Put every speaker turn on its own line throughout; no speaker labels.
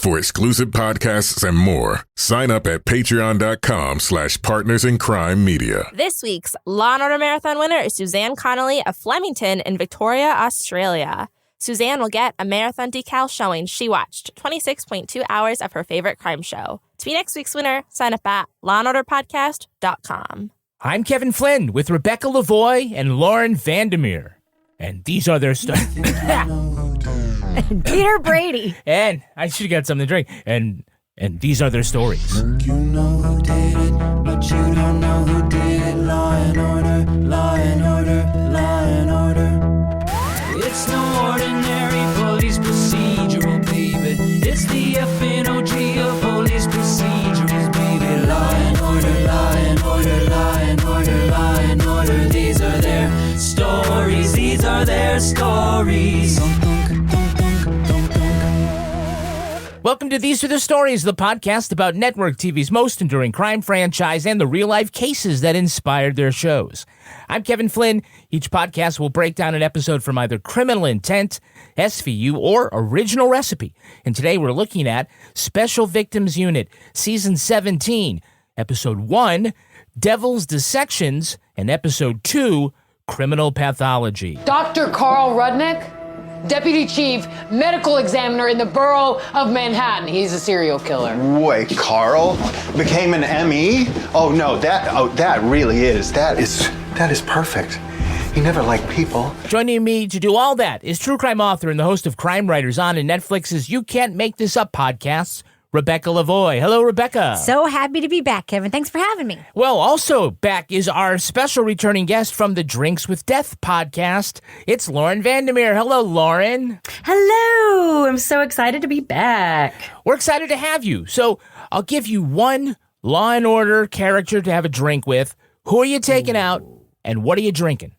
For exclusive podcasts and more, sign up at patreon.com/partnersincrimemedia.
This week's Law & Order Marathon winner is Suzanne Connolly of Flemington in Victoria, Australia. Suzanne will get a marathon decal showing she watched 26.2 hours of her favorite crime show. To be next week's winner, sign up at lawandorderpodcast.com.
I'm Kevin Flynn with Rebecca Lavoie and Lauren Vandermeer. And these are their stories.
Peter Brady.
And I should have got something to drink. And these are their stories.
You know who did it, but you don't know who did it. Law and order, law and order, law and order. It's no ordinary police procedural, baby. It's the FNOG of police procedurals, baby. Law and order, law and order, law and order, law and order. These are their stories, these are their stories.
Welcome to These Are the Stories, the podcast about network TV's most enduring crime franchise and the real-life cases that inspired their shows. I'm Kevin Flynn. Each podcast will break down an episode from either Criminal Intent, SVU, or Original Recipe. And today we're looking at Special Victims Unit, Season 17, Episode 1, Devil's Dissections, and Episode 2, Criminal Pathology.
Dr. Carl Rudnick, Deputy Chief Medical Examiner in the Borough of Manhattan. He's a serial killer.
Wait, Carl became an ME? Oh no, that really is. That is perfect. He never liked people.
Joining me to do all that is true crime author and the host of Crime Writers on and Netflix's You Can't Make This Up podcasts, Rebecca Lavoie. Hello, Rebecca.
So happy to be back, Kevin. Thanks for having me.
Well, also back is our special returning guest from the Drinks with Death podcast. It's Lauren Vandermeer. Hello, Lauren.
Hello. I'm so excited to be back.
We're excited to have you. So I'll give you one Law and Order character to have a drink with. Who are you taking out, and what are you drinking?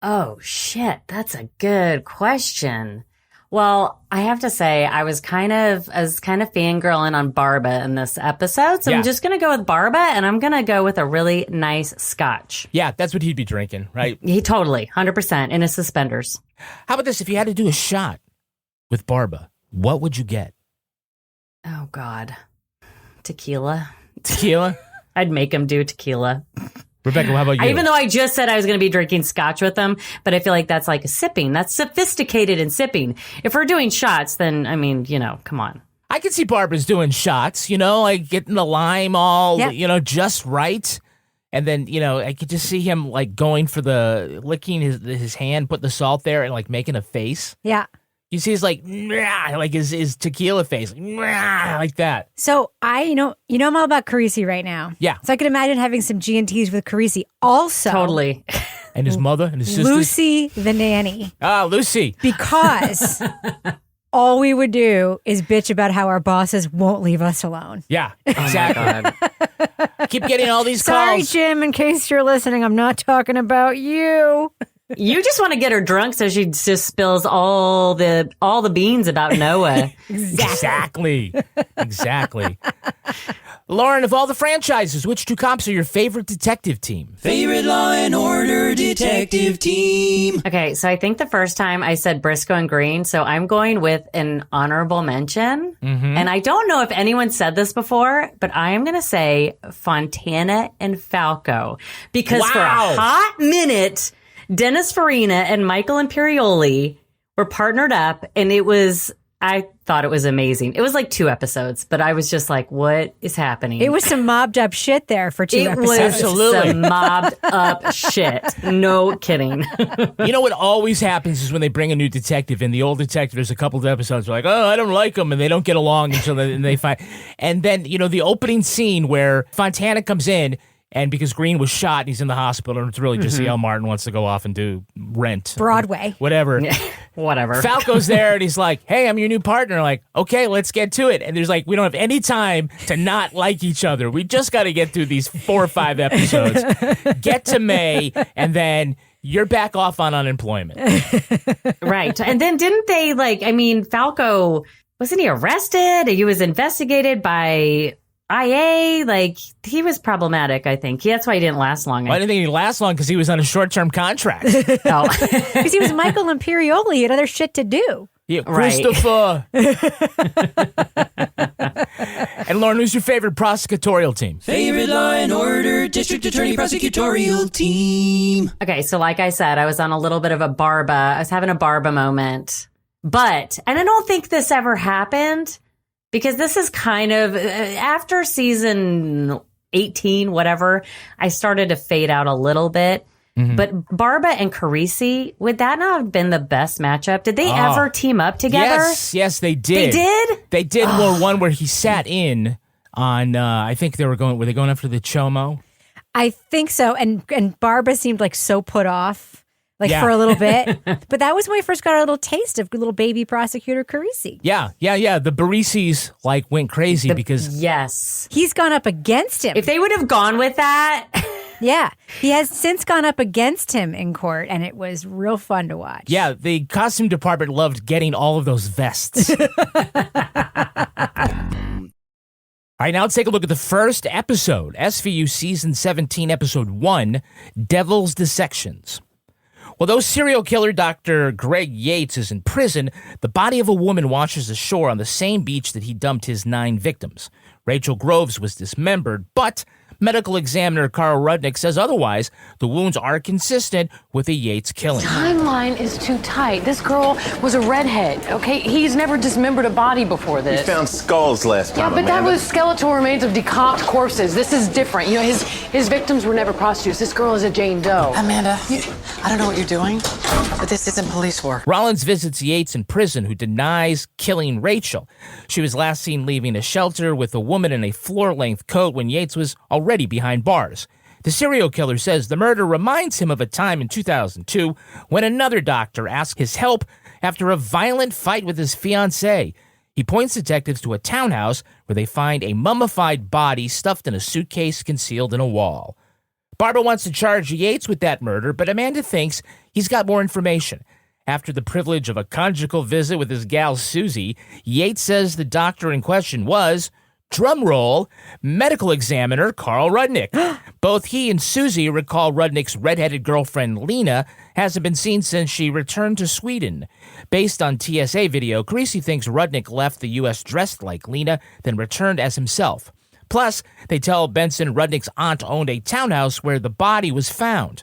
Oh, shit. That's a good question. Well, I have to say, I was kind of fangirling on Barba in this episode, so I'm just going to go with Barba, and I'm going to go with a really nice scotch.
Yeah, that's what he'd be drinking, right?
He totally, 100%, in his suspenders.
How about this? If you had to do a shot with Barba, what would you get?
Oh, God. Tequila.
Tequila?
I'd make him do tequila.
Rebecca, how about you?
Even though I just said I was going to be drinking scotch with them, but I feel like that's like a sipping. That's sophisticated in sipping. If we're doing shots, then, I mean, come on.
I could see Barbara's doing shots, like getting the lime all, just right. And then, I could just see him like going for licking his hand, put the salt there and like making a face.
Yeah.
You see his his tequila face, like that.
So I'm all about Carisi right now.
Yeah.
So I could imagine having some G&Ts with Carisi. Also.
Totally.
And his mother and his sisters.
Lucy the nanny.
Ah, Lucy.
Because all we would do is bitch about how our bosses won't leave us alone.
Yeah, exactly. Keep getting all these
Sorry,
calls.
Jim, in case you're listening, I'm not talking about you.
You just want to get her drunk so she just spills all the beans about Noah.
Exactly. Lauren, of all the franchises, which two cops are your favorite detective team?
Favorite Law and Order detective team.
Okay, so I think the first time I said Briscoe and Green, so I'm going with an honorable mention. Mm-hmm. And I don't know if anyone said this before, but I am going to say Fontana and Falco. Because for a hot minute, Dennis Farina and Michael Imperioli were partnered up, and I thought it was amazing. It was like 2 episodes, but I was just like, what is happening?
It was some mobbed up shit there for 2 episodes.
It was some mobbed up shit. No kidding.
You know what always happens is when they bring a new detective in, the old detective, there's a couple of episodes where like, oh, I don't like them, and they don't get along until they find. And then, the opening scene where Fontana comes in, and because Green was shot and he's in the hospital, and it's really just C.L. Martin wants to go off and do Rent.
Broadway.
Whatever.
Whatever.
Falco's there, and he's like, hey, I'm your new partner. Like, okay, let's get to it. And there's like, we don't have any time to not like each other. We just got to get through these 4 or 5 episodes, get to May, and then you're back off on unemployment.
Right. And then didn't they, Falco, wasn't he arrested? He was investigated by IA. He was problematic, I think. That's why he didn't last long.
Well, I didn't think he'd last long because he was on a short-term contract.
No.
Because he was Michael Imperioli. He had other shit to do.
Yeah,
right.
Christopher. And Lauren, who's your favorite prosecutorial team?
Favorite Law and Order District Attorney Prosecutorial Team.
Okay, so like I said, I was on a little bit of a Barba. I was having a Barba moment. But, and I don't think this ever happened, because this is kind of, after season 18, whatever, I started to fade out a little bit. Mm-hmm. But Barba and Carisi, would that not have been the best matchup? Did they ever team up together?
Yes, they did.
They did?
They did. Well, one where he sat in on, I think were they going after the Chomo?
I think so. And Barba seemed like so put off, for a little bit. But that was when we first got our little taste of little baby prosecutor Carisi.
Yeah. The Barisis went crazy because
yes,
he's gone up against him.
If they would have gone with that.
Yeah, he has since gone up against him in court, and it was real fun to watch.
Yeah, the costume department loved getting all of those vests. All right, now let's take a look at the first episode, SVU Season 17, Episode 1, Devil's Dissections. Well, though serial killer Dr. Greg Yates is in prison, the body of a woman washes ashore on the same beach that he dumped his 9 victims. Rachel Groves was dismembered, but medical examiner Carl Rudnick says otherwise. The wounds are consistent with a Yates killing.
Timeline is too tight. This girl was a redhead, okay? He's never dismembered a body before this.
We found skulls last time,
Yeah, but
Amanda.
that was skeletal remains of decomped corpses. This is different. You know, his victims were never prostitutes. This girl is a Jane Doe.
Amanda, I don't know what you're doing, but this isn't police work.
Rollins visits Yates in prison, who denies killing Rachel. She was last seen leaving a shelter with a woman in a floor-length coat when Yates was already behind bars. The serial killer says the murder reminds him of a time in 2002 when another doctor asked his help after a violent fight with his fiancée. He points detectives to a townhouse where they find a mummified body stuffed in a suitcase concealed in a wall. Barba wants to charge Yates with that murder, but Amanda thinks he's got more information. After the privilege of a conjugal visit with his gal Susie, Yates says the doctor in question was, drum roll, medical examiner Carl Rudnick. Both he and Susie recall Rudnick's redheaded girlfriend Lena hasn't been seen since she returned to Sweden. Based on TSA video, Carisi thinks Rudnick left the U.S. dressed like Lena, then returned as himself. Plus, they tell Benson Rudnick's aunt owned a townhouse where the body was found.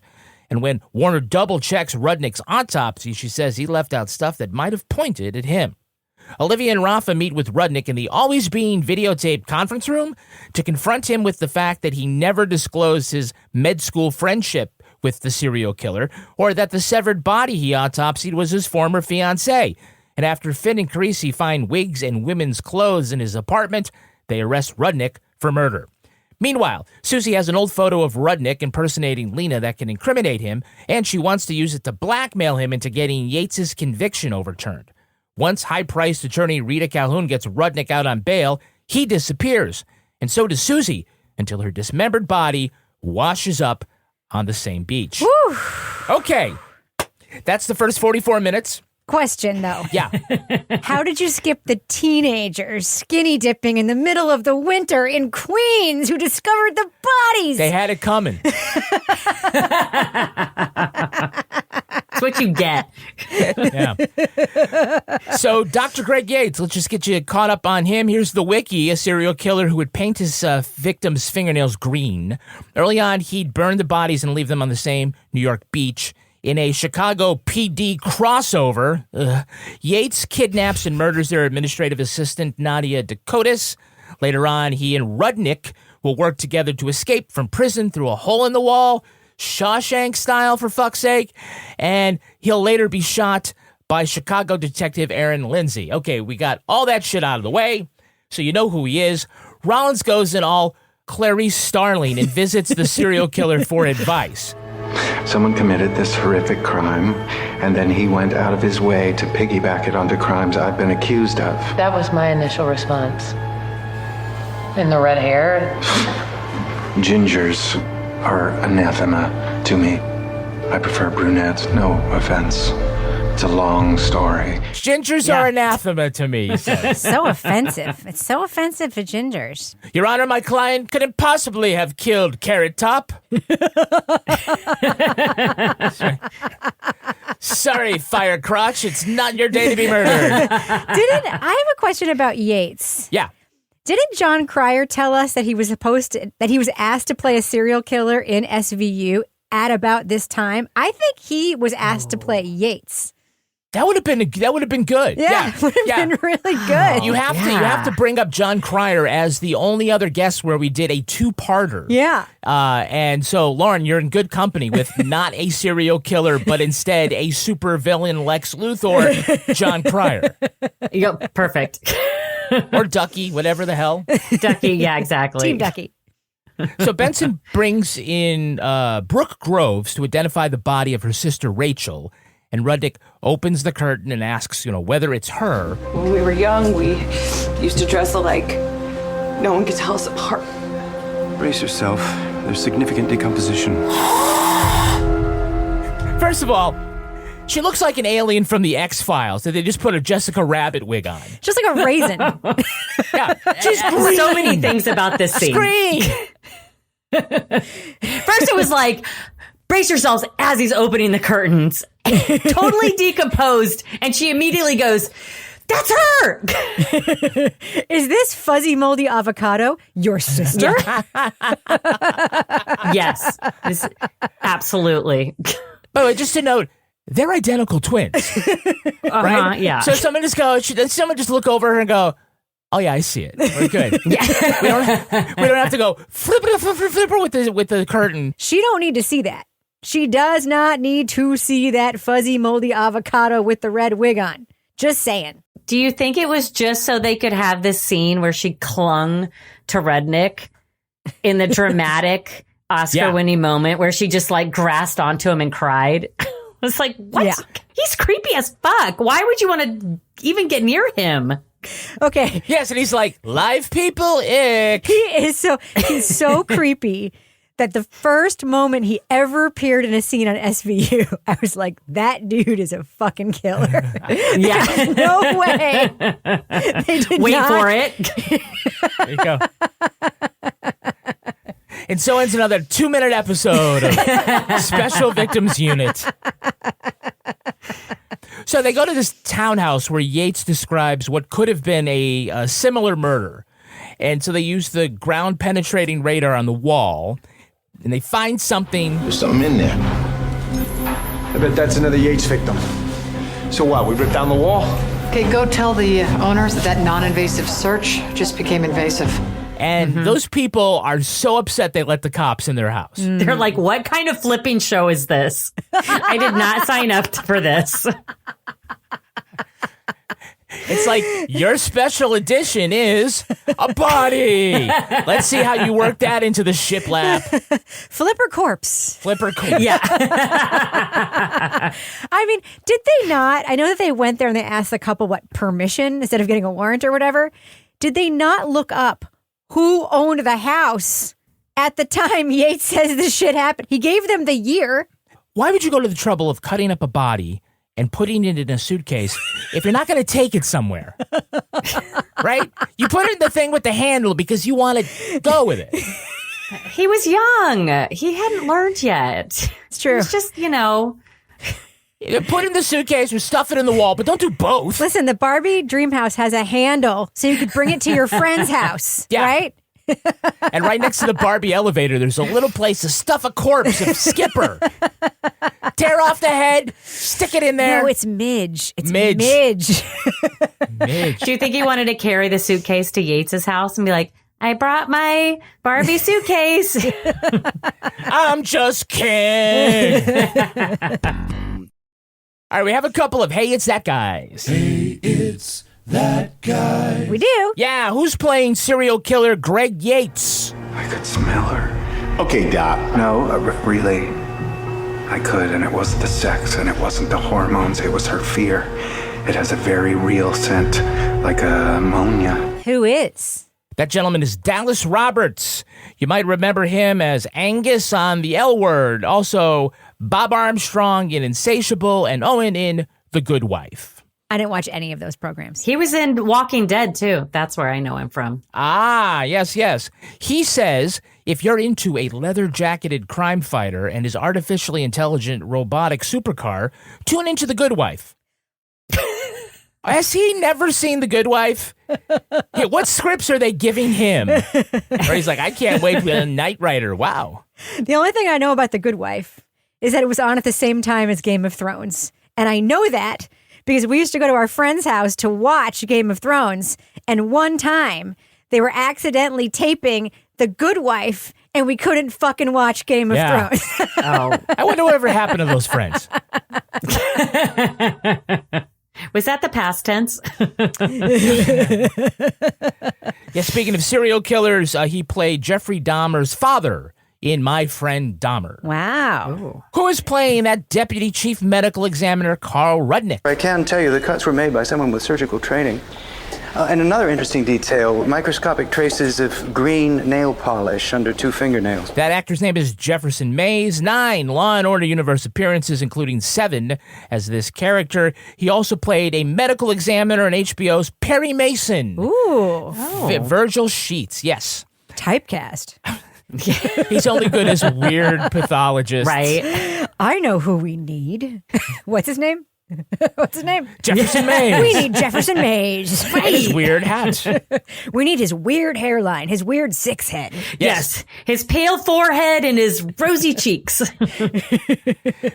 And when Warner double-checks Rudnick's autopsy, she says he left out stuff that might have pointed at him. Olivia and Rafa meet with Rudnick in the always being videotaped conference room to confront him with the fact that he never disclosed his med school friendship with the serial killer, or that the severed body he autopsied was his former fiancée. And after Finn and Carisi find wigs and women's clothes in his apartment, they arrest Rudnick for murder. Meanwhile, Susie has an old photo of Rudnick impersonating Lena that can incriminate him, and she wants to use it to blackmail him into getting Yates' conviction overturned. Once high-priced attorney Rita Calhoun gets Rudnick out on bail, he disappears, and so does Susie, until her dismembered body washes up on the same beach.
Woo.
Okay, that's the first 44 minutes.
Question, though.
Yeah.
How did you skip the teenagers skinny dipping in the middle of the winter in Queens who discovered the bodies?
They had it coming.
That's what you get.
Yeah. So, Dr. Greg Yates, let's just get you caught up on him. Here's the wiki, a serial killer who would paint his victims' fingernails green. Early on, he'd burn the bodies and leave them on the same New York beach. In a Chicago PD crossover, Yates kidnaps and murders their administrative assistant, Nadia Dakotas. Later on, he and Rudnick will work together to escape from prison through a hole in the wall, Shawshank style, for fuck's sake, and he'll later be shot by Chicago detective Aaron Lindsay. Okay, we got all that shit out of the way, so you know who he is. Rollins goes in all Clarice Starling and visits the serial killer for advice.
Someone committed this horrific crime, and then he went out of his way to piggyback it onto crimes I've been accused of.
That was my initial response. And the red hair.
Gingers are anathema to me. I prefer brunettes, no offense. It's a long story.
Gingers are anathema to me, he says.
So offensive. It's so offensive for gingers.
Your Honor, my client couldn't possibly have killed Carrot Top. Sorry, Fire Crotch. It's not your day to be murdered.
I have a question about Yates.
Yeah.
Didn't John Cryer tell us that he was asked to play a serial killer in SVU at about this time? I think he was asked to play Yates.
That would have been good.
Yeah, would have been really good.
You have to bring up John Cryer as the only other guest where we did a 2-parter.
Yeah.
And so, Lauren, you're in good company with not a serial killer, but instead a super villain Lex Luthor, John Cryer.
Yep, perfect.
Or Ducky, whatever the hell.
Ducky, yeah, exactly.
Team Ducky.
So Benson brings in Brooke Groves to identify the body of her sister Rachel. And Rudnick opens the curtain and asks, whether it's her.
When we were young, we used to dress alike. No one could tell us apart.
Brace yourself. There's significant decomposition.
First of all, she looks like an alien from the X-Files that they just put a Jessica Rabbit wig on.
Just like a raisin.
Yeah, she's green.
So many things about this scene.
Green.
First it was like, brace yourselves as he's opening the curtains. Totally decomposed. And she immediately goes, that's her!
Is this fuzzy moldy avocado your sister?
Yes. Absolutely.
By the way, just to note, they're identical twins. Right?
Yeah.
So someone just look over her and go, oh yeah, I see it. We're good. Yeah. we don't have to go flipper with the curtain.
She don't need to see that. She does not need to see that fuzzy, moldy avocado with the red wig on. Just saying.
Do you think it was just so they could have this scene where she clung to Rudnick in the dramatic Oscar-winning moment where she just grasped onto him and cried? I was like, what? Yeah. He's creepy as fuck. Why would you want to even get near him?
Okay.
Yes, and he's like, live people, ick.
He's so creepy. That the first moment he ever appeared in a scene on SVU, I was like, that dude is a fucking killer.
Yeah.
No way. They did
Wait
not.
for it.
There you go. And so ends another 2-minute episode of Special Victims Unit. So they go to this townhouse where Yates describes what could have been a similar murder. And so they use the ground-penetrating radar on the wall. And they find something.
There's something in there.
I bet that's another Yates victim. So what, we ripped down the wall?
Okay, go tell the owners that non-invasive search just became invasive.
And those people are so upset they let the cops in their house.
They're like, what kind of flipping show is this? I did not sign up for this.
It's like, your special edition is a body. Let's see how you work that into the shiplap.
Flipper corpse.
Flipper corpse.
Yeah.
I mean, did they not? I know that they went there and they asked the couple, permission instead of getting a warrant or whatever. Did they not look up who owned the house at the time Yates says this shit happened? He gave them the year.
Why would you go to the trouble of cutting up a body and putting it in a suitcase if you're not going to take it somewhere? Right? You put it in the thing with the handle because you want to go with it.
He was young. He hadn't learned yet.
It's true.
It's just,
Put it in the suitcase or stuff it in the wall, but don't do both.
Listen, the Barbie dream house has a handle so you could bring it to your friend's house, right?
And right next to the Barbie elevator, there's a little place to stuff a corpse of Skipper. Tear off the head, stick it in there.
No, it's Midge. It's
Midge.
Midge.
Do you think he wanted to carry the suitcase to Yates's house and be like, I brought my Barbie suitcase?
I'm just kidding. All right, we have a couple of Hey, It's That Guys.
Hey, it's that guy.
We do.
Yeah, who's playing serial killer Greg Yates?
I could smell her.
Okay, Doc.
No, really, I could, and it wasn't the sex, and it wasn't the hormones, it was her fear. It has a very real scent, like ammonia.
Who is?
That gentleman is Dallas Roberts. You might remember him as Angus on The L Word, also Bob Armstrong in Insatiable, and Owen in The Good Wife.
I didn't watch any of those programs.
He was in Walking Dead, too. That's where I know him from.
Ah, yes. He says if you're into a leather-jacketed crime fighter and his artificially intelligent robotic supercar, tune into The Good Wife. Has he never seen The Good Wife? Yeah, what scripts are they giving him? Or he's like, I can't wait for a Knight Rider. Wow.
The only thing I know about The Good Wife is that it was on at the same time as Game of Thrones. And I know that because we used to go to our friend's house to watch Game of Thrones. And one time they were accidentally taping The Good Wife and we couldn't fucking watch Game of Thrones.
Oh,
I wonder whatever happened to those friends.
Was that the past tense?
Yeah, speaking of serial killers, he played Jeffrey Dahmer's father in My Friend Dahmer.
Wow.
Ooh.
Who is playing that Deputy Chief Medical Examiner, Carl Rudnick?
I can tell you the cuts were made by someone with surgical training. And another interesting detail, microscopic traces of green nail polish under 2 fingernails.
That actor's name is Jefferson Mays. 9 Law & Order Universe appearances, including 7 as this character. He also played a medical examiner in HBO's Perry Mason.
Ooh.
Virgil Sheets, yes.
Typecast.
He's only good as weird pathologist.
Right.
I know who we need. What's his name? What's his name?
Jefferson Mays.
We need Jefferson Mays.
And his weird hat.
We need his weird hairline, his weird 6 head.
Yes. His pale forehead and his rosy cheeks.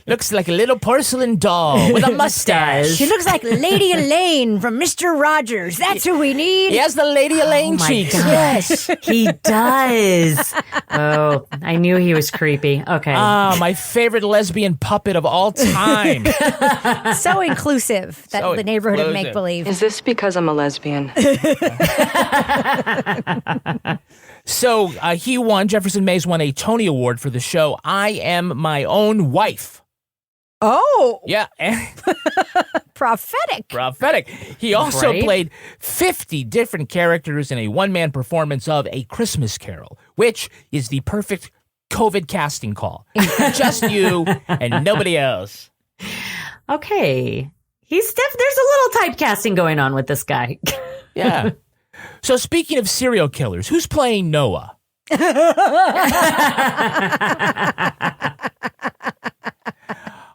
Looks like a little porcelain doll with a mustache.
She looks like Lady Elaine from Mr. Rogers. That's who we need.
He has the Lady Elaine
my
cheeks.
God.
Yes.
He does. Oh, I knew he was creepy. Okay.
My favorite lesbian puppet of all time.
So inclusive, that
So
the neighborhood of
inclusive.
make-believe.
Is this because I'm a lesbian?
So Jefferson Mays won a Tony Award for the show I Am My Own Wife.
Oh,
Yeah.
prophetic.
Prophetic. He also
Right?
played 50 different characters in a one-man performance of A Christmas Carol, which is the perfect COVID casting call. Just you and nobody else.
Okay. There's a little typecasting going on with this guy.
Yeah. So speaking of serial killers, who's playing Noah?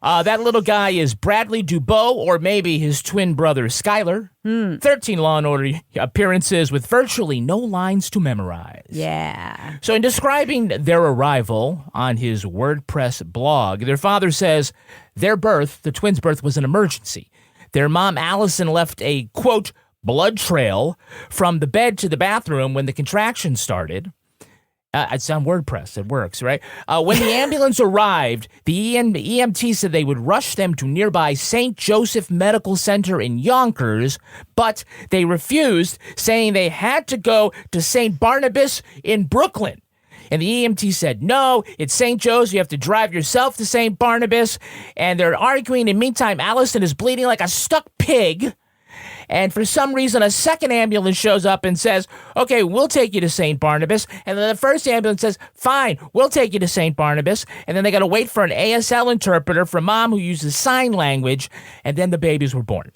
That little guy is Bradley Dubois, or maybe his twin brother, Skyler. 13 Law & Order appearances with virtually no lines to memorize.
Yeah.
So in describing their arrival on his WordPress blog, their father says their birth, the twins' birth, was an emergency. Their mom, Allison, left a, quote, blood trail from the bed to the bathroom when the contractions started. It's on WordPress. It works, right? When the ambulance arrived, the EMT said they would rush them to nearby St. Joseph Medical Center in Yonkers, but they refused, saying they had to go to St. Barnabas in Brooklyn. And the EMT said, no, it's St. Joe's. You have to drive yourself to St. Barnabas. And they're arguing. In the meantime, Allison is bleeding like a stuck pig. And for some reason, a second ambulance shows up and says, okay, we'll take you to St. Barnabas. And then the first ambulance says, fine, we'll take you to St. Barnabas. And then they got to wait for an ASL interpreter from mom who uses sign language. And then the babies were born.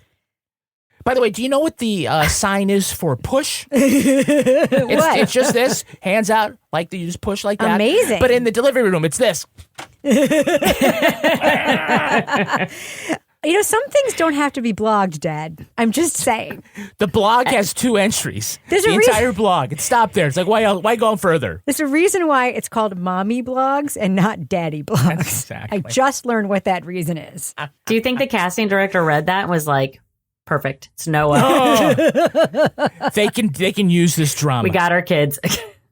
By the way, do you know what the sign is for push? It's just this, hands out, like you just push like that.
Amazing.
But in the delivery room, it's this.
You know, some things don't have to be blogged, Dad. I'm just saying.
The blog has 2 entries.
There's
the
a reason-
entire blog. It stopped there. It's like, why go further?
There's a reason why it's called mommy blogs and not daddy blogs.
Exactly.
I just learned what that reason is.
Do you think the casting director read that and was like, perfect, it's Noah.
Oh. They can use this drama.
We got our kids.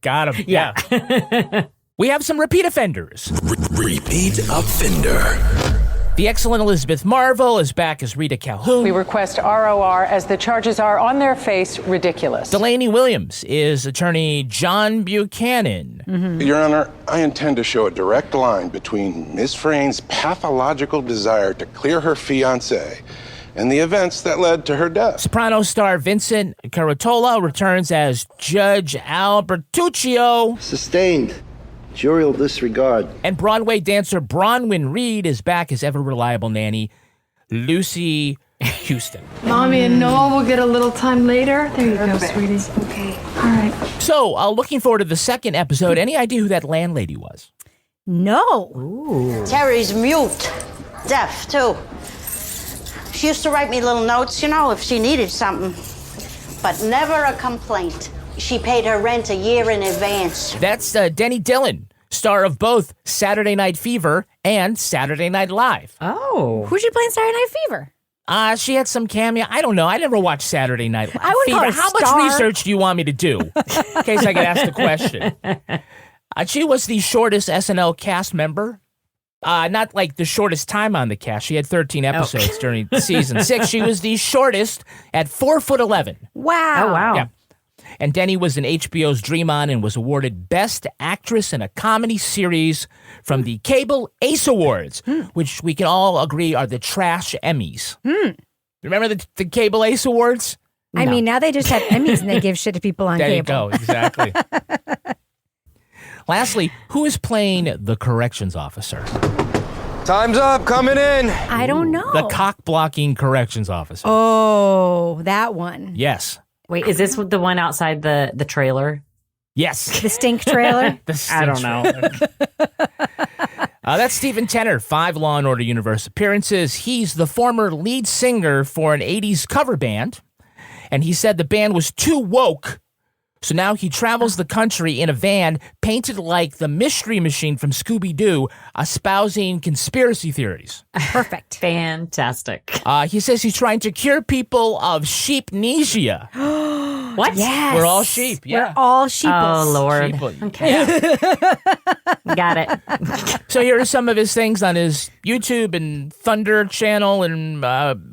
Got them. Yeah. We have some repeat offenders.
Repeat offender.
The excellent Elizabeth Marvel is back as Rita Calhoun.
We request ROR as the charges are on their face ridiculous.
Delaney Williams is attorney John Buchanan.
Your Honor, I intend to show a direct line between Ms. Frayn's pathological desire to clear her fiancé and the events that led to her death.
Soprano star Vincent Caratola returns as Judge Al Bertuccio.
Sustained. Jurial disregard.
And Broadway dancer Bronwyn Reed is back as ever-reliable nanny Lucy Houston.
Mommy and Noah will get a little time later. There you go, sweetie. Okay. All right.
So, looking forward to the second episode. Any idea who that landlady was?
No.
Ooh.
Terry's mute. Deaf, too. She used to write me little notes, if she needed something. But never a complaint. She paid her rent a year in advance.
That's Denny Dillon, star of both Saturday Night Fever and Saturday Night Live.
Oh.
Who'd you play in Saturday Night Fever?
She had some cameo. I don't know. I never watched Saturday Night Fever.
I wouldn't call her
How
star.
much research do you want me to do? In case I could ask the question. She was the shortest SNL cast member. Not like the shortest time on the cast. She had 13 episodes during season 6. She was the shortest at 4'11".
Wow.
Oh, wow.
Yeah. And Denny was in HBO's Dream On and was awarded Best Actress in a Comedy Series from the Cable Ace Awards, which we can all agree are the trash Emmys. Remember the Cable Ace Awards?
I mean, now they just have Emmys and they give shit to people on
There
cable.
you go, exactly. Lastly, who is playing the corrections officer?
Time's up, coming in.
I don't know.
The cock-blocking corrections officer.
Oh, that one.
Yes.
Wait, is this the one outside the trailer?
Yes.
The stink trailer?
I don't know.
That's Stephen Tenner, 5 Law & Order Universe appearances. He's the former lead singer for an 80s cover band, and he said the band was too woke, so now he travels the country in a van painted like the Mystery Machine from Scooby-Doo, espousing conspiracy theories.
Perfect.
Fantastic.
He says he's trying to cure people of sheepnesia.
What?
Yes.
We're all sheep. Yeah.
We're all sheeples.
Oh, Lord.
Sheeple.
Okay. Got it.
So here are some of his things on his YouTube and Thunder channel and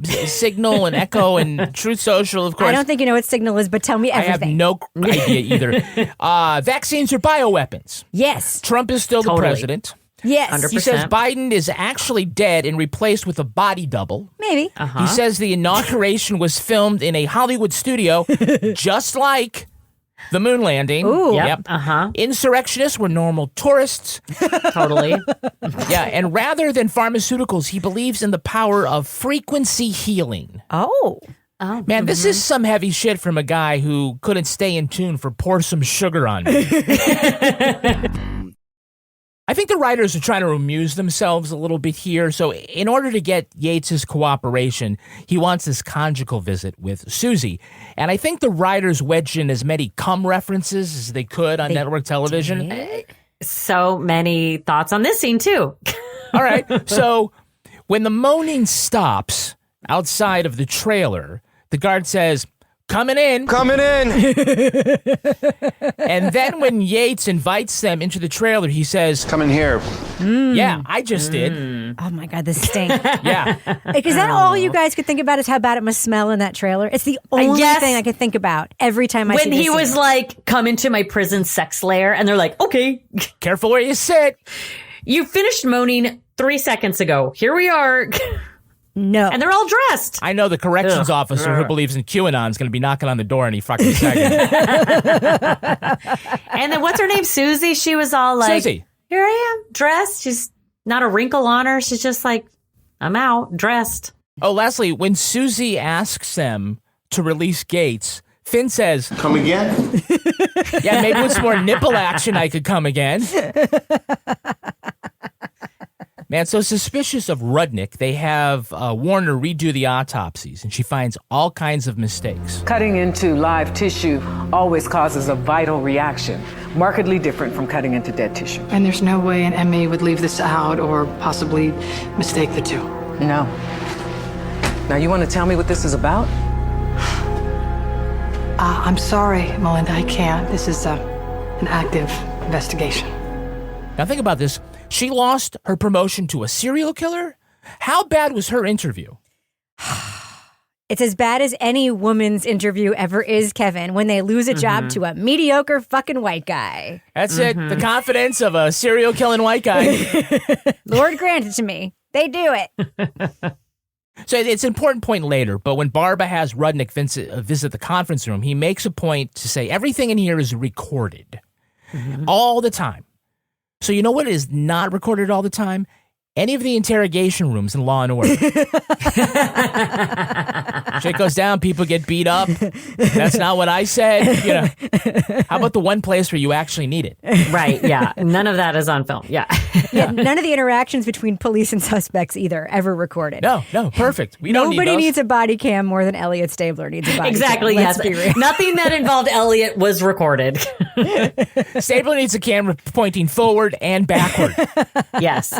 Signal and Echo and Truth Social, of course.
I don't think you know what Signal is, but tell me everything.
I have no idea either. Vaccines are bioweapons.
Yes.
Trump is still the president.
Yes.
100%.
He says Biden is actually dead and replaced with a body double.
Maybe.
He says the inauguration was filmed in a Hollywood studio, just like the moon landing.
Ooh.
Yep.
Insurrectionists were normal tourists.
Totally.
Yeah, and rather than pharmaceuticals, he believes in the power of frequency healing.
Oh.
Man, this is some heavy shit from a guy who couldn't stay in tune for Pour Some Sugar on Me. I think the writers are trying to amuse themselves a little bit here. So in order to get Yates' cooperation, he wants this conjugal visit with Susie. And I think the writers wedged in as many cum references as they could on network television.
So many thoughts on this scene, too.
All right. So when the moaning stops outside of the trailer, the guard says, "Coming in."
Coming in.
And then when Yates invites them into the trailer, he says,
"Come in here."
Yeah, I just did.
Oh my God, this stinks.
Yeah.
Like, is that all you guys could think about is how bad it must smell in that trailer? It's the only
Yes.
thing I could think about every time I see
When
this
he was
scene.
like, "Come into my prison sex lair," and they're like, "Okay."
Careful where you sit.
You finished moaning 3 seconds ago. Here we are.
No.
And they're all dressed.
I know the corrections officer who believes in QAnon is going to be knocking on the door any fucking second.
And then what's her name? Susie. She was all like,
Susie.
"Here I am, dressed." She's not a wrinkle on her. She's just like, "I'm out, dressed."
Oh, lastly, when Susie asks them to release Gates, Finn says,
"Come again?"
Yeah, maybe with some more nipple action, I could come again. Man, so suspicious of Rudnick, they have Warner redo the autopsies, and she finds all kinds of mistakes.
Cutting into live tissue always causes a vital reaction, markedly different from cutting into dead tissue.
And there's no way an ME would leave this out or possibly mistake the two.
No. Now, you want to tell me what this is about?
I'm sorry, Melinda, I can't. This is an active investigation.
Now think about this. She lost her promotion to a serial killer? How bad was her interview?
It's as bad as any woman's interview ever is, Kevin, when they lose a job to a mediocre fucking white guy.
That's it. The confidence of a serial killing white guy.
Lord grant it to me. They do it.
So it's an important point later, but when Barba has Rudnick visit the conference room, he makes a point to say everything in here is recorded all the time. So you know what is not recorded all the time? Any of the interrogation rooms in Law & Order. Shit goes down, people get beat up. That's not what I said. You know, how about the one place where you actually need it?
Right, yeah. None of that is on film. Yeah.
Yeah, none of the interactions between police and suspects either ever recorded.
No, perfect. We don't
Nobody
need
needs a body cam more than Elliot Stabler needs a body
Exactly,
cam.
yes.
Let's be real.
Nothing that involved Elliot was recorded.
Stabler needs a camera pointing forward and backward.
Yes.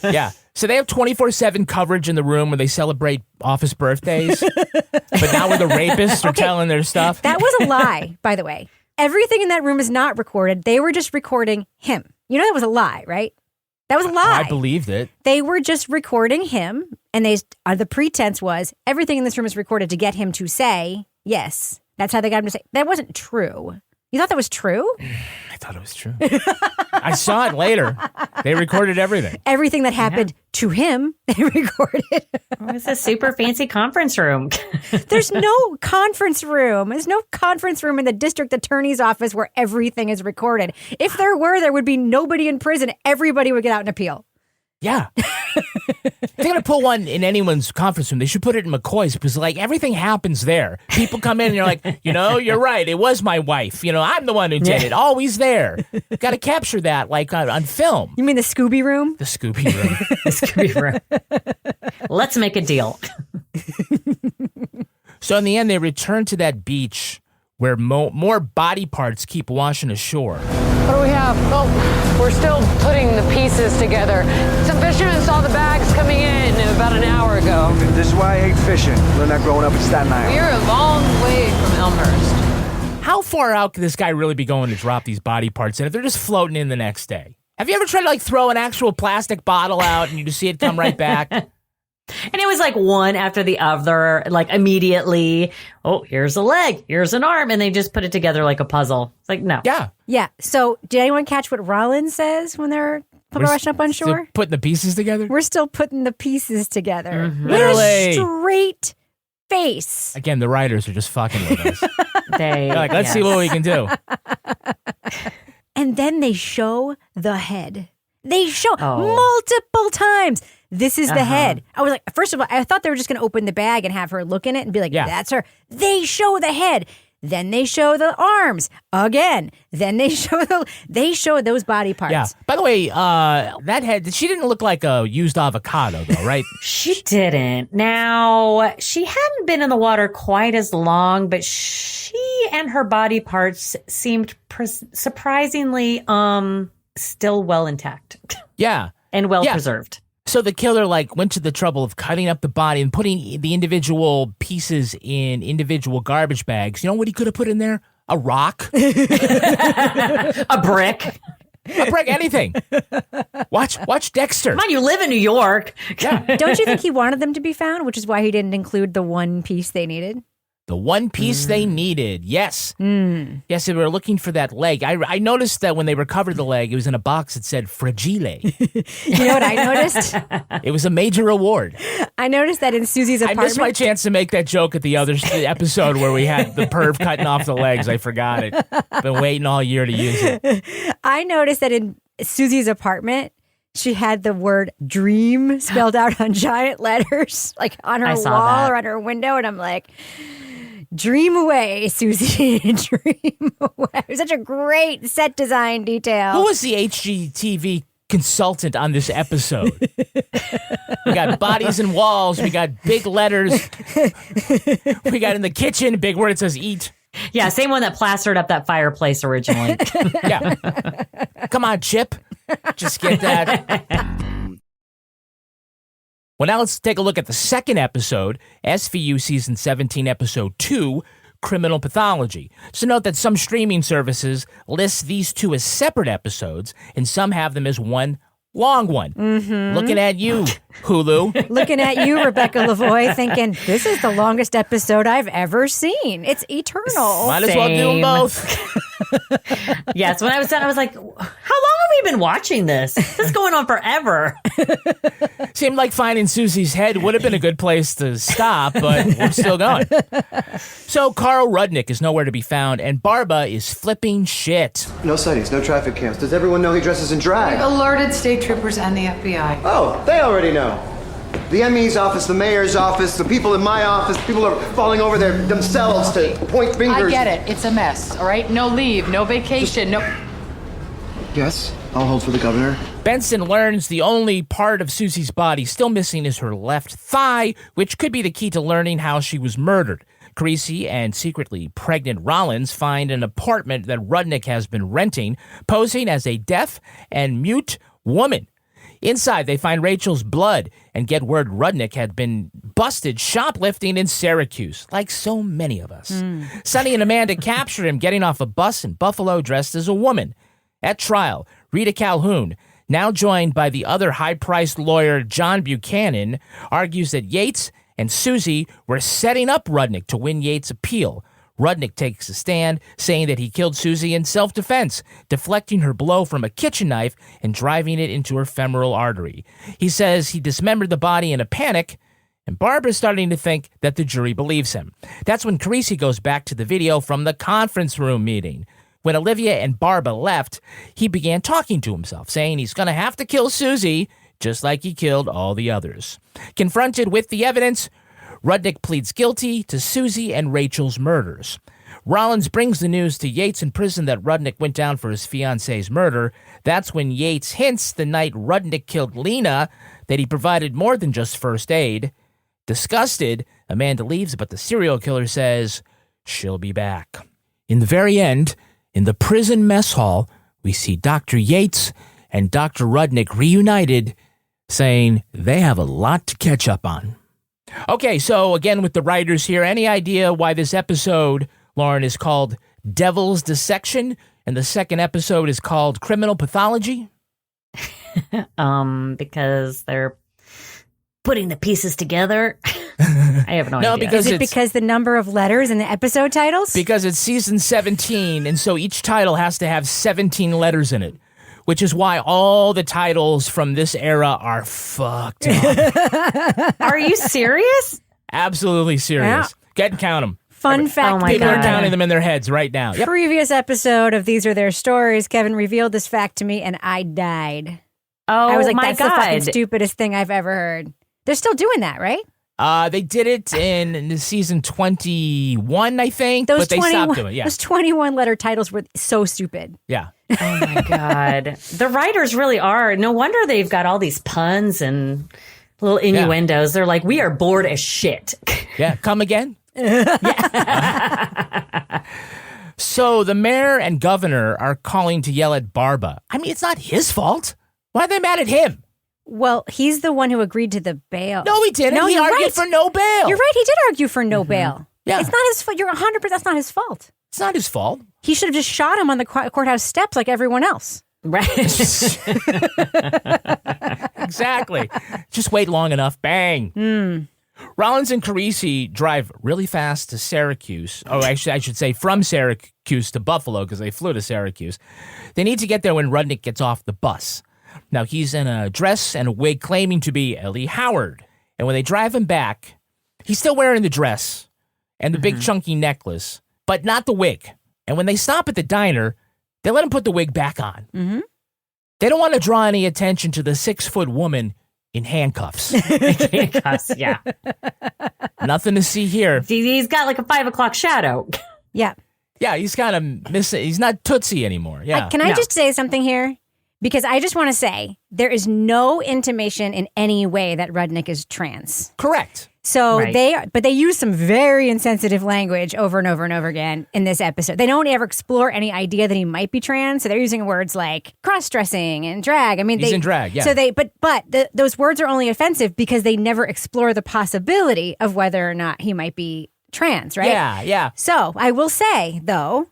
Yeah. So they have 24/7 coverage in the room where they celebrate office birthdays. But now where the rapists are telling their stuff.
That was a lie, by the way. Everything in that room is not recorded. They were just recording him. You know that was a lie, right? That was a lie.
I believed it.
They were just recording him, and the pretense was everything in this room is recorded to get him to say yes. That's how they got him to say. That wasn't true. You thought that was true?
I thought it was true. I saw it later. They recorded everything.
Everything that happened to him, they recorded.
It was a super fancy conference room.
There's no conference room. There's no conference room in the district attorney's office where everything is recorded. If there were, there would be nobody in prison. Everybody would get out and appeal.
Yeah. If they're going to put one in anyone's conference room, they should put it in McCoy's because, like, everything happens there. People come in and you're like, you're right. It was my wife. I'm the one who did it. Always there. Got to capture that, like, on film.
You mean the Scooby room?
The Scooby room.
The Scooby room. Let's make a deal.
So in the end, they return to that beach where more body parts keep washing ashore.
What do we have? Oh, we're still putting the pieces together. Some fishermen saw the bags coming in about an hour ago.
This is why I hate fishing. Learned that growing up in Staten Island.
We're a long way from Elmhurst.
How far out could this guy really be going to drop these body parts in if they're just floating in the next day? Have you ever tried to, like, throw an actual plastic bottle out and you just see it come right back?
And it was like one after the other, like immediately. Oh, here's a leg, here's an arm, and they just put it together like a puzzle. It's like, no.
Yeah.
Yeah. So did anyone catch what Rollins says when they're rushing up on shore?
Putting the pieces together?
We're still putting the pieces together.
Mm-hmm.
With a
Literally.
straight face.
Again, the writers are just fucking with us.
They're
like, let's see what we can do.
And then they show the head. They show multiple times. This is the head. I was like, first of all, I thought they were just going to open the bag and have her look in it and be like, that's her. They show the head. Then they show the arms again. Then they show those body parts.
Yeah. By the way, that head, she didn't look like a used avocado, though, right?
She didn't. Now, she hadn't been in the water quite as long, but she and her body parts seemed surprisingly still well intact.
Yeah.
And well preserved.
So the killer, like, went to the trouble of cutting up the body and putting the individual pieces in individual garbage bags. You know what he could have put in there? A rock.
A brick.
A brick, anything. Watch Dexter.
Come on, you live in New York.
Yeah.
Don't you think he wanted them to be found, which is why he didn't include the one piece they needed?
The one piece they needed. Yes. Yes, they were looking for that leg. I noticed that when they recovered the leg, it was in a box that said Fragile.
You know what I noticed?
It was a major award.
I noticed that in Susie's apartment.
I missed my chance to make that joke at the other episode where we had the perv cutting off the legs. I forgot it. Been waiting all year to use it.
I noticed that in Susie's apartment, she had the word dream spelled out on giant letters, like on her wall or on her window. And I'm like, dream away, Susie. Dream away. It was such a great set design detail.
Who was the HGTV consultant on this episode? We got bodies and walls. We got big letters. We got in the kitchen, big word that says eat.
Yeah, same one that plastered up that fireplace originally.
Yeah. Come on, Chip. Just get that. Well, now let's take a look at the second episode, SVU Season 17, Episode 2, Criminal Pathology. So note that some streaming services list these two as separate episodes, and some have them as one long one. Mm-hmm. Looking at you, Hulu.
Looking at you, Rebecca Lavoie, thinking, this is the longest episode I've ever seen. It's eternal.
Might as well do them both.
Yes, when I was done, I was like, how long have we been watching this? This is going on forever.
Seemed like finding Susie's head would have been a good place to stop, but we're still going. So Carl Rudnick is nowhere to be found, and Barba is flipping shit.
No sightings, no traffic cams. Does everyone know he dresses in drag?
We've alerted state troopers and the FBI.
Oh, they already know. The ME's office, the mayor's office, the people in my office, people are falling over themselves to point fingers.
I get it. It's a mess, all right? No leave, no vacation, no...
Yes? I'll hold for the governor.
Benson learns the only part of Susie's body still missing is her left thigh, which could be the key to learning how she was murdered. Carisi and secretly pregnant Rollins find an apartment that Rudnick has been renting, posing as a deaf and mute woman. Inside, they find Rachel's blood and get word Rudnick had been busted shoplifting in Syracuse, like so many of us. Sonny and Amanda capture him getting off a bus in Buffalo dressed as a woman. At trial, Rita Calhoun, now joined by the other high-priced lawyer John Buchanan, argues that Yates and Susie were setting up Rudnick to win Yates' appeal. Rudnick takes a stand, saying that he killed Susie in self-defense, deflecting her blow from a kitchen knife and driving it into her femoral artery. He says he dismembered the body in a panic, and Barba is starting to think that the jury believes him. That's when Carisi goes back to the video from the conference room meeting. When Olivia and Barba left, he began talking to himself, saying he's going to have to kill Susie, just like he killed all the others. Confronted with the evidence, Rudnick pleads guilty to Susie and Rachel's murders. Rollins brings the news to Yates in prison that Rudnick went down for his fiancee's murder. That's when Yates hints the night Rudnick killed Lena that he provided more than just first aid. Disgusted, Amanda leaves, but the serial killer says she'll be back. In the very end, in the prison mess hall, we see Dr. Yates and Dr. Rudnick reunited, saying they have a lot to catch up on. Okay, so again with the writers here, any idea why this episode, Lauren, is called Devil's Dissection and the second episode is called Criminal Pathology?
Because they're putting the pieces together. I have no idea.
Is it because the number of letters in the episode titles?
Because it's season 17, and so each title has to have 17 letters in it, which is why all the titles from this era are fucked up.
Are you serious?
Absolutely serious.
Yeah.
Get and count them.
Fun fact.
People are counting them in their heads right now. Yep.
Previous episode of These Are Their Stories, Kevin revealed this fact to me, and I died.
Oh,
I was like,
my
that's
God.
the fucking stupidest thing I've ever heard. They're still doing that, right?
They did it in season 21, I think,
Those
but they stopped doing it. Yeah.
Those 21-letter titles were so stupid.
Yeah.
Oh, my God. The writers really are. No wonder they've got all these puns and little innuendos. They're like, we are bored as shit.
Yeah, come again? So the mayor and governor are calling to yell at Barba. I mean, it's not his fault. Why are they mad at him?
Well, he's the one who agreed to the bail.
No, he didn't.
No,
he
you're
argued
right.
for no bail.
You're right. He did argue for no bail.
Yeah.
It's not his fault. You're 100%. That's not his fault.
It's not his fault.
He should have just shot him on the courthouse steps like everyone else.
Right.
Exactly. Just wait long enough. Bang. Rollins and Carisi drive really fast to Syracuse. Oh, actually, I should say from Syracuse to Buffalo because they flew to Syracuse. They need to get there when Rudnick gets off the bus. Now, he's in a dress and a wig claiming to be Ellie Howard. And when they drive him back, he's still wearing the dress and the big chunky necklace, but not the wig. And when they stop at the diner, they let him put the wig back on.
Mm-hmm.
They don't want to draw any attention to the 6-foot woman in handcuffs.
Handcuffs, yeah.
Nothing to see here.
He's got like a 5 o'clock shadow.
Yeah.
Yeah, he's kind of missing. He's not Tootsie anymore. Yeah.
Can I just say something here? Because I just want to say there is no intimation in any way that Rudnick is trans.
Correct.
So
Right.
they use some very insensitive language over and over and over again in this episode. They don't ever explore any idea that he might be trans. So they're using words like cross-dressing and drag. I mean,
He's in drag, yeah.
So those words are only offensive because they never explore the possibility of whether or not he might be trans, right?
Yeah, yeah.
So I will say, though,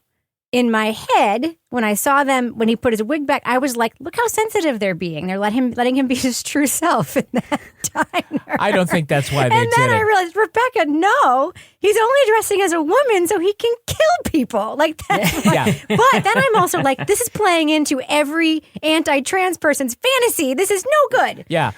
in my head, when I saw them, when he put his wig back, I was like, look how sensitive they're being. They're letting him be his true self in that diner.
I don't think that's why they
And then
did
I
it.
realized, Rebecca, no, he's only dressing as a woman so he can kill people. Like that's why.
Yeah.
But then I'm also like, this is playing into every anti-trans person's fantasy. This is no good.
Yeah.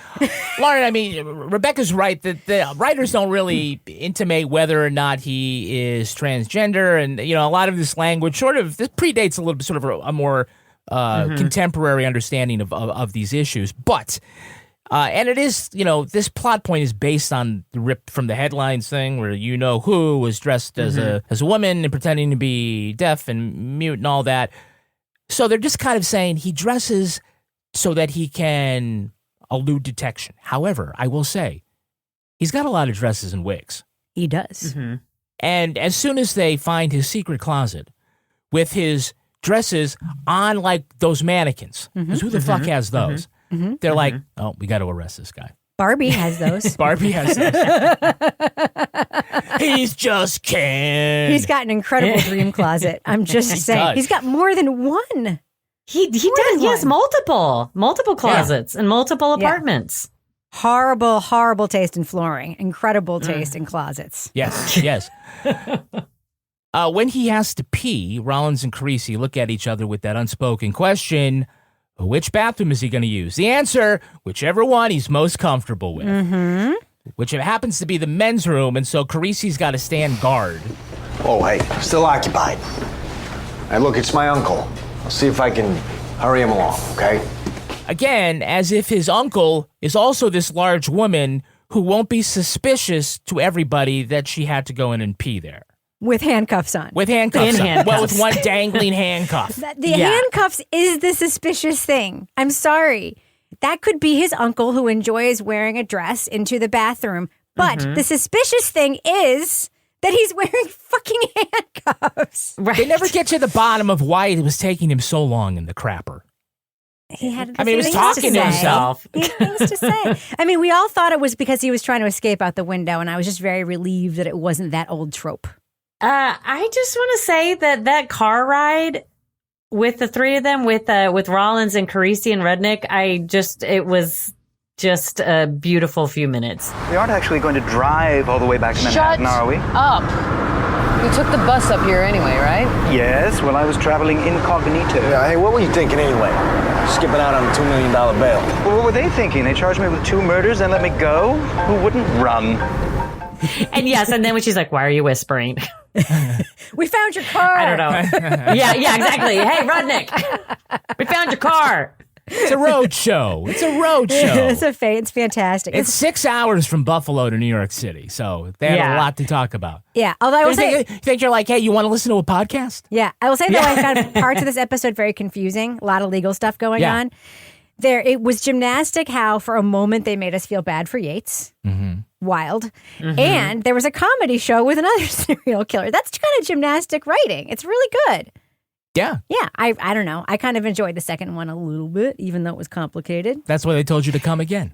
Lauren, I mean, Rebecca's right that the writers don't really intimate whether or not he is transgender. And, you know, a lot of this language this predates a little bit sort of a more contemporary understanding of these issues. But, and it is, you know, this plot point is based on the rip from the headlines thing where you know who was dressed as a woman and pretending to be deaf and mute and all that. So they're just kind of saying he dresses so that he can elude detection. However, I will say, he's got a lot of dresses and wigs.
He does.
Mm-hmm.
And as soon as they find his secret closet with his dresses on like those mannequins, because who the fuck has those? They're like, oh, we got to arrest this guy.
Barbie has those.
Barbie has those. He's just Ken.
He's got an incredible dream closet. I'm just saying.
does.
He's got more than one.
He does. He has multiple closets and multiple
Yeah.
apartments.
Horrible, horrible taste in flooring. Incredible taste in closets.
Yes, yes. When he has to pee, Rollins and Carisi look at each other with that unspoken question, which bathroom is he going to use? The answer, whichever one he's most comfortable with. Which happens to be the men's room, and so Carisi's got to stand guard.
Oh, hey, still occupied. Hey, look, it's my uncle. I'll see if I can hurry him along, okay?
Again, as if his uncle is also this large woman who won't be suspicious to everybody that she had to go in and pee there.
With handcuffs on.
With handcuffs on. Well, with one dangling handcuff.
The handcuffs is the suspicious thing. I'm sorry. That could be his uncle who enjoys wearing a dress into the bathroom. But the suspicious thing is that he's wearing fucking handcuffs.
Right. They never get to the bottom of why it was taking him so long in the crapper.
He had
he was talking to himself.
He had things to say. I mean, we all thought it was because he was trying to escape out the window, and I was just very relieved that it wasn't that old trope.
I just want to say that car ride with the three of them, with Rollins and Carisi and Rudnick, it was just a beautiful few minutes.
We aren't actually going to drive all the way back to Manhattan, are we?
up. You took the bus up here anyway, right?
Yes, well, I was traveling incognito.
Yeah, hey, what were you thinking anyway? Skipping out on a $2 million bail.
Well, what were they thinking? They charged me with 2 murders and let me go? Who wouldn't run?
And yes, and then when she's like, why are you whispering?
We found your car.
I don't know. yeah, exactly. Hey, Rudnick, we found your car.
It's a road show. It's
fantastic.
It's 6 hours from Buffalo to New York City, so they had a lot to talk about.
Yeah, although I will say,
you think you're like, hey, you want to listen to a podcast?
Yeah, I will say though, I found parts of this episode very confusing. A lot of legal stuff going on. It was gymnastic how for a moment they made us feel bad for Yates. Wild. And there was a comedy show with another serial killer. That's kind of gymnastic writing. It's really good.
Yeah.
Yeah, I don't know. I kind of enjoyed the second one a little bit, even though it was complicated.
That's why they told you to come again.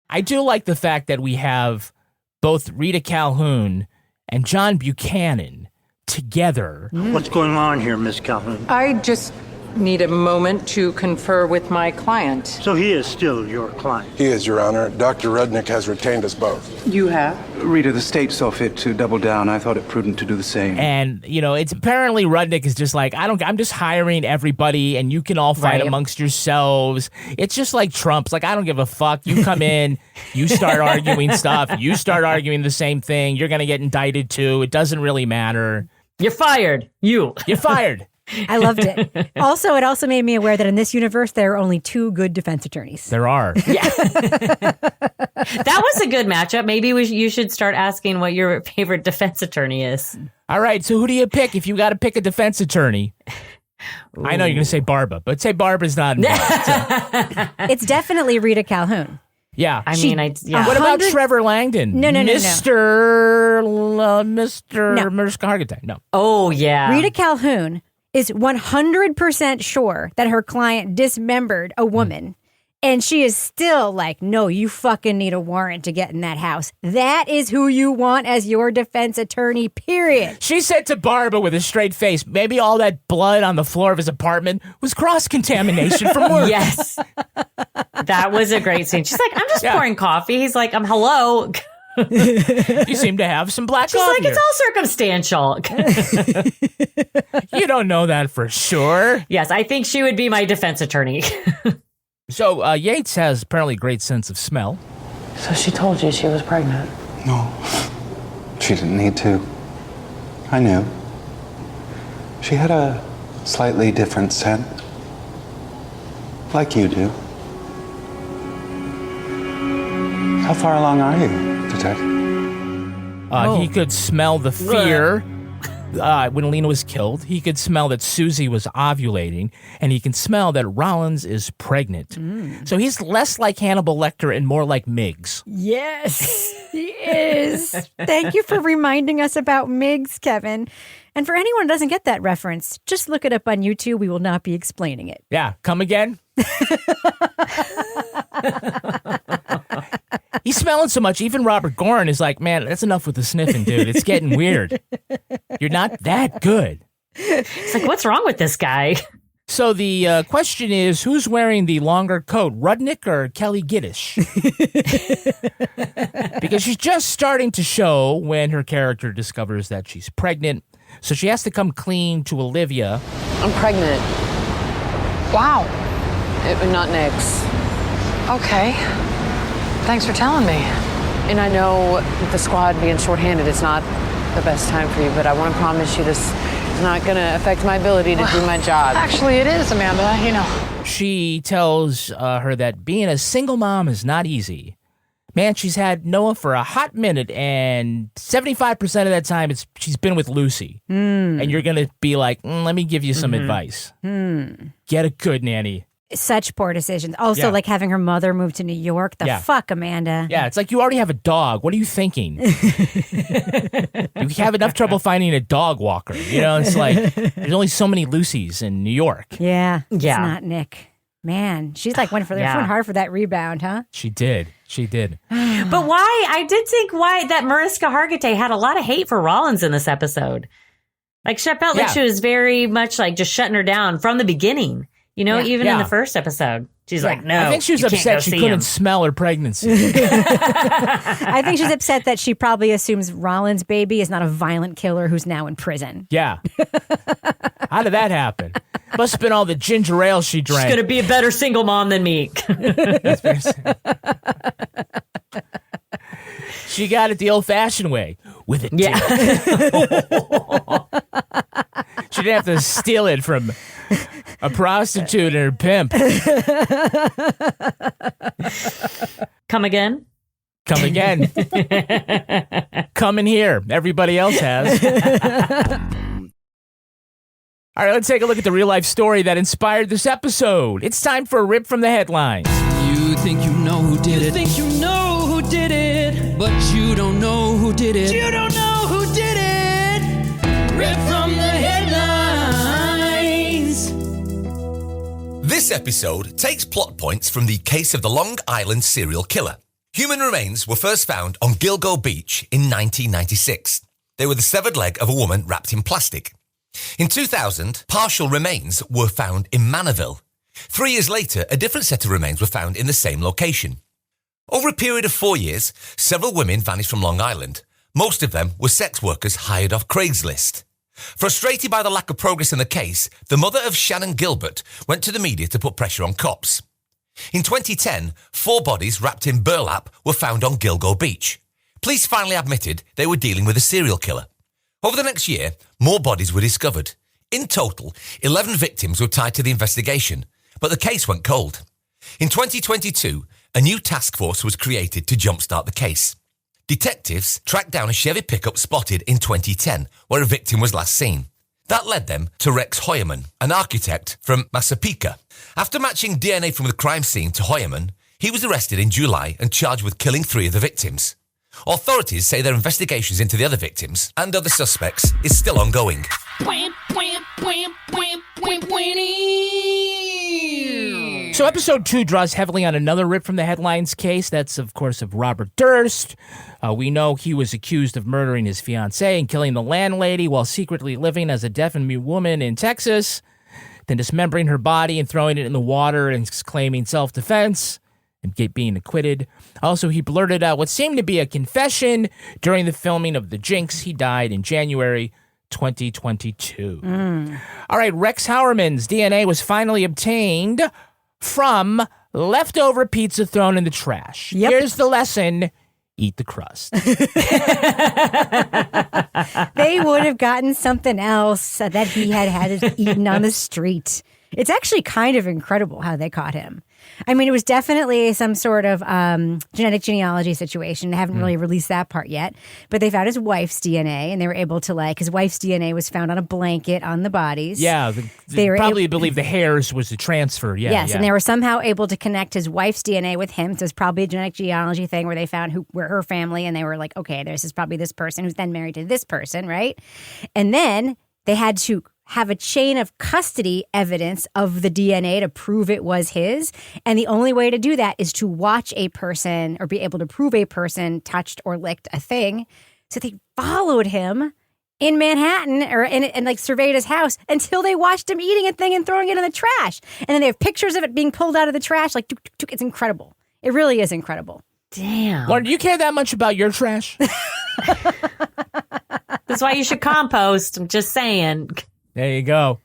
I do like the fact that we have both Rita Calhoun and John Buchanan together.
What's going on here, Miss Calhoun?
I just need a moment to confer with my client.
So he is still your client?
He is, Your Honor. Dr. Rudnick has retained us both.
You have?
Rita, the state saw fit to double down. I thought it prudent to do the same.
And, it's apparently Rudnick is just like, I'm just hiring everybody and you can all fight amongst yourselves. It's just like Trump's like, I don't give a fuck. You come in, you start arguing stuff, you start arguing the same thing. You're going to get indicted too. It doesn't really matter.
You're fired. You're
fired.
I loved it. Also, it also made me aware that in this universe, there are only 2 good defense attorneys.
There are.
Yeah. That was a good matchup. Maybe you should start asking what your favorite defense attorney is.
All right. So who do you pick if you got to pick a defense attorney? Ooh. I know you're going to say Barba, but say Barba's not involved.
It's definitely Rita Calhoun.
Yeah.
What
about Trevor Langdon?
No.
Mr. Hargitay. No.
Oh, yeah.
Rita Calhoun is 100% sure that her client dismembered a woman. And she is still like, no, you fucking need a warrant to get in that house. That is who you want as your defense attorney, period.
She said to Barba with a straight face, maybe all that blood on the floor of his apartment was cross-contamination from work.
Yes. That was a great scene. She's like, I'm just pouring coffee. He's like, hello.
You seem to have some black
coffee. She's like, it's all circumstantial.
You don't know that for sure.
Yes, I think she would be my defense attorney.
So Yates has apparently a great sense of smell.
So she told you she was pregnant?
No, she didn't need to. I knew. She had a slightly different scent. Like you do. How far along are you, Detective?
He could smell the fear when Alina was killed, he could smell that Susie was ovulating, and he can smell that Rollins is pregnant. So he's less like Hannibal Lecter and more like Miggs.
Yes, he is. Thank you for reminding us about Miggs, Kevin. And for anyone who doesn't get that reference, just look it up on YouTube. We will not be explaining it.
Yeah, come again? He's smelling so much, even Robert Gorin is like, man, that's enough with the sniffing, dude. It's getting weird. You're not that good.
It's like, what's wrong with this guy?
So the question is, who's wearing the longer coat, Rudnick or Kelly Giddish? Because she's just starting to show when her character discovers that she's pregnant. So she has to come clean to Olivia.
I'm pregnant.
Wow.
Not Nick's.
Okay. Thanks for telling me.
And I know with the squad being shorthanded, it's not the best time for you, but I want to promise you this is not going to affect my ability to do my job.
Actually, it is, Amanda. You know.
She tells her that being a single mom is not easy. Man, she's had Noah for a hot minute, and 75% of that time she's been with Lucy. And you're going to be like, let me give you some advice. Get a good nanny.
Such poor decisions. Also,
Yeah.
like having her mother move to New York. The
Yeah.
fuck, Amanda.
Yeah, it's like you already have a dog. What are you thinking? You have enough trouble finding a dog walker. You know, it's like there's only so many Lucys in New York.
Yeah. It's
Yeah.
not Nick. Man, she's like went
Yeah.
hard for that rebound, huh?
She did.
But why? I did think why that Mariska Hargitay had a lot of hate for Rollins in this episode. Like, she felt like
Yeah.
she was very much like just shutting her down from the beginning. You know, even in
Yeah.
the first episode. She's like, no.
I think she was
you can't go
upset she
see
couldn't
him.
smell her pregnancy.
I think she's upset that she probably assumes Rollins' baby is not a violent killer who's now in prison.
Yeah. How did that happen? Must have been all the ginger ale she
She's
drank.
going to be a better single mom than me.
She got it the old-fashioned way. With it.
Yeah.
She didn't have to steal it from a prostitute or a pimp.
Come again?
Come again. Come in here. Everybody else has. All right, let's take a look at the real-life story that inspired this episode. It's time for a rip from the headlines.
You think you know who did it. You think you know who did it. But you don't know who did it. You don't know who did it. Rip from the headlines.
This episode takes plot points from the case of the Long Island serial killer. Human remains were first found on Gilgo Beach in 1996. They were the severed leg of a woman wrapped in plastic. In 2000, partial remains were found in Manorville. 3 years later, a different set of remains were found in the same location. Over a period of 4 years, several women vanished from Long Island. Most of them were sex workers hired off Craigslist. Frustrated by the lack of progress in the case, the mother of Shannon Gilbert went to the media to put pressure on cops. In 2010, 4 bodies wrapped in burlap were found on Gilgo Beach. Police finally admitted they were dealing with a serial killer. Over the next year, more bodies were discovered. In total, 11 victims were tied to the investigation, but the case went cold. In 2022, a new task force was created to jumpstart the case. Detectives tracked down a Chevy pickup spotted in 2010, where a victim was last seen. That led them to Rex Hoyerman, an architect from Massapequa. After matching DNA from the crime scene to Hoyerman, he was arrested in July and charged with killing 3 of the victims. Authorities say their investigations into the other victims and other suspects is still ongoing.
So episode 2 draws heavily on another rip from the headlines case. That's, of course, of Robert Durst. We know he was accused of murdering his fiancée and killing the landlady while secretly living as a deaf and mute woman in Texas, then dismembering her body and throwing it in the water and claiming self-defense and being acquitted. Also, he blurted out what seemed to be a confession during the filming of The Jinx. He died in January 2022. All right, Rex Howerman's DNA was finally obtained from leftover pizza thrown in the trash.
Yep.
Here's the lesson. Eat the crust.
They would have gotten something else that he had eaten on the street. It's actually kind of incredible how they caught him. I mean, it was definitely some sort of genetic genealogy situation. They haven't really released that part yet. But they found his wife's DNA, and they were able to, his wife's DNA was found on a blanket on the bodies.
Yeah, they probably believe the hairs was the transfer. Yeah,
yes, and they were somehow able to connect his wife's DNA with him. So it's probably a genetic genealogy thing where they found who were her family, and they were like, okay, this is probably this person who's then married to this person, right? And then they had to have a chain of custody evidence of the DNA to prove it was his. And the only way to do that is to watch a person or be able to prove a person touched or licked a thing. So they followed him in Manhattan and surveyed his house until they watched him eating a thing and throwing it in the trash. And then they have pictures of it being pulled out of the trash. It's incredible. It really is incredible.
Damn.
Lauren, do you care that much about your trash?
That's why you should compost. I'm just saying.
There you go.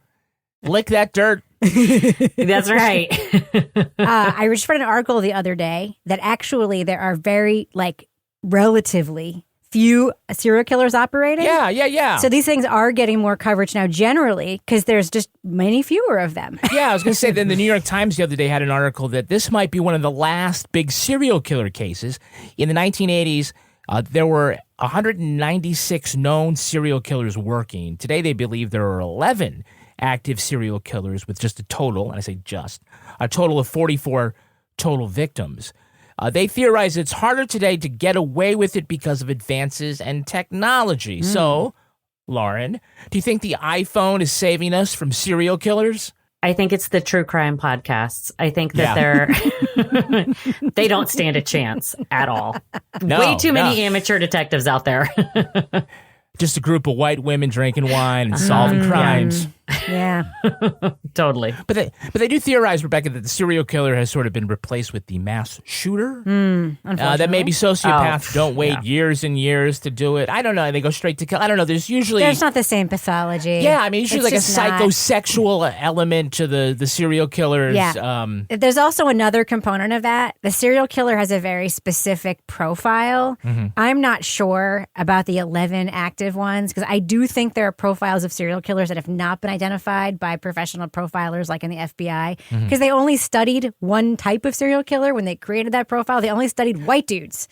Lick that dirt.
That's right.
I just read an article the other day that actually there are very, relatively few serial killers operating.
Yeah.
So these things are getting more coverage now generally because there's just many fewer of them.
Yeah, I was going to say that the New York Times the other day had an article that this might be one of the last big serial killer cases. In the 1980s, there were 196 known serial killers working. Today, they believe there are 11 active serial killers with just a total, and I say just, a total of 44 total victims. They theorize it's harder today to get away with it because of advances in technology. So, Lauren, do you think the iPhone is saving us from serial killers?
I think it's the true crime podcasts. I think that they don't stand a chance at all. Way too many amateur detectives out there.
Just a group of white women drinking wine and solving crimes.
Yeah.
Totally.
But they do theorize, Rebecca, that the serial killer has sort of been replaced with the mass shooter. That maybe sociopaths don't wait years and years to do it. I don't know. They go straight to kill. I don't know. There's
not the same pathology.
Yeah, I mean, usually a psychosexual element to the serial killers.
Yeah. There's also another component of that. The serial killer has a very specific profile. I'm not sure about the 11 active ones because I do think there are profiles of serial killers that have not been identified by professional profilers like in the FBI because they only studied one type of serial killer when they created that profile. They only studied white dudes.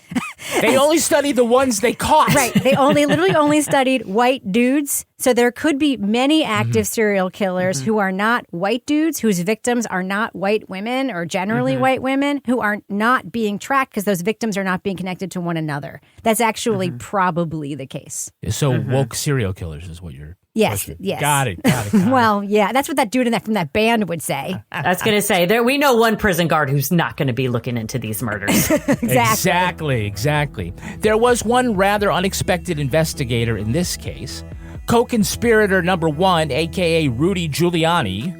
They only studied the ones they caught.
Right. They literally only studied white dudes. So there could be many active serial killers who are not white dudes, whose victims are not white women or generally white women, who are not being tracked because those victims are not being connected to one another. That's actually probably the case.
So woke serial killers is what you're...
Yes.
Got it.
Well, yeah, that's what that dude from that band would say.
I was going to say, we know one prison guard who's not going to be looking into these murders.
Exactly. There was one rather unexpected investigator in this case. Co-conspirator number 1, a.k.a. Rudy Giuliani,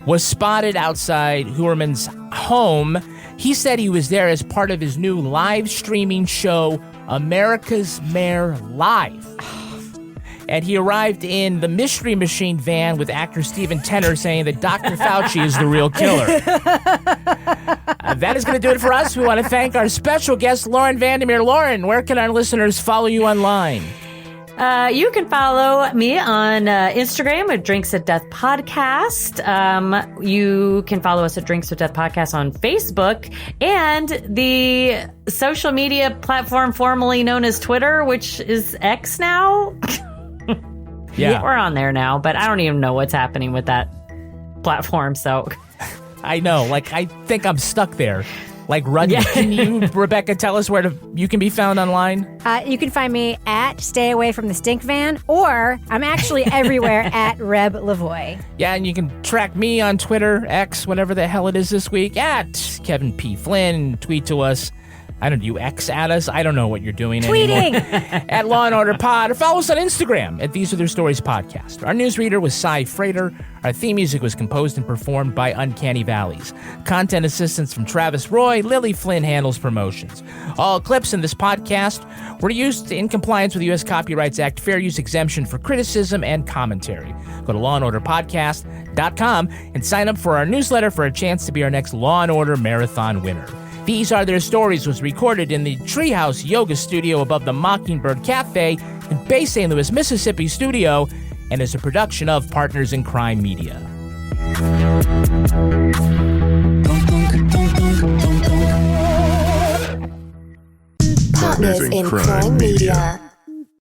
was spotted outside Huerman's home. He said he was there as part of his new live streaming show, America's Meer Live. And he arrived in the Mystery Machine van with actor Steven Tenner saying that Dr. Fauci is the real killer. That is going to do it for us. We want to thank our special guest, Lauren Vandermeer. Lauren, where can our listeners follow you online?
You can follow me on Instagram at Drinks at Death Podcast. You can follow us at Drinks at Death Podcast on Facebook and the social media platform formerly known as Twitter, which is X now.
Yeah,
we're on there now, but I don't even know what's happening with that platform. So
I know, I think I'm stuck there. Like Rudnick. Yeah. Can you, Rebecca, tell us where you can be found online?
You can find me at Stay Away from the Stink Van, or I'm actually everywhere at Reb Lavoie.
Yeah, and you can track me on Twitter, X, whatever the hell it is this week, at Kevin P. Flynn. Tweet to us. I don't know, you X at us? I don't know what you're doing
Tweeting.
Anymore. At Law & Order Pod, or follow us on Instagram at These Are Their Stories Podcast. Our newsreader was Cy Frater. Our theme music was composed and performed by Uncanny Valleys. Content assistance from Travis Roy. Lily Flynn handles promotions. All clips in this podcast were used in compliance with the U.S. Copyrights Act fair use exemption for criticism and commentary. Go to lawandorderpodcast.com and sign up for our newsletter for a chance to be our next Law & Order Marathon winner. These Are Their Stories was recorded in the Treehouse Yoga Studio above the Mockingbird Cafe in Bay St. Louis, Mississippi studio, and is a production of Partners in Crime Media.
partners in crime media.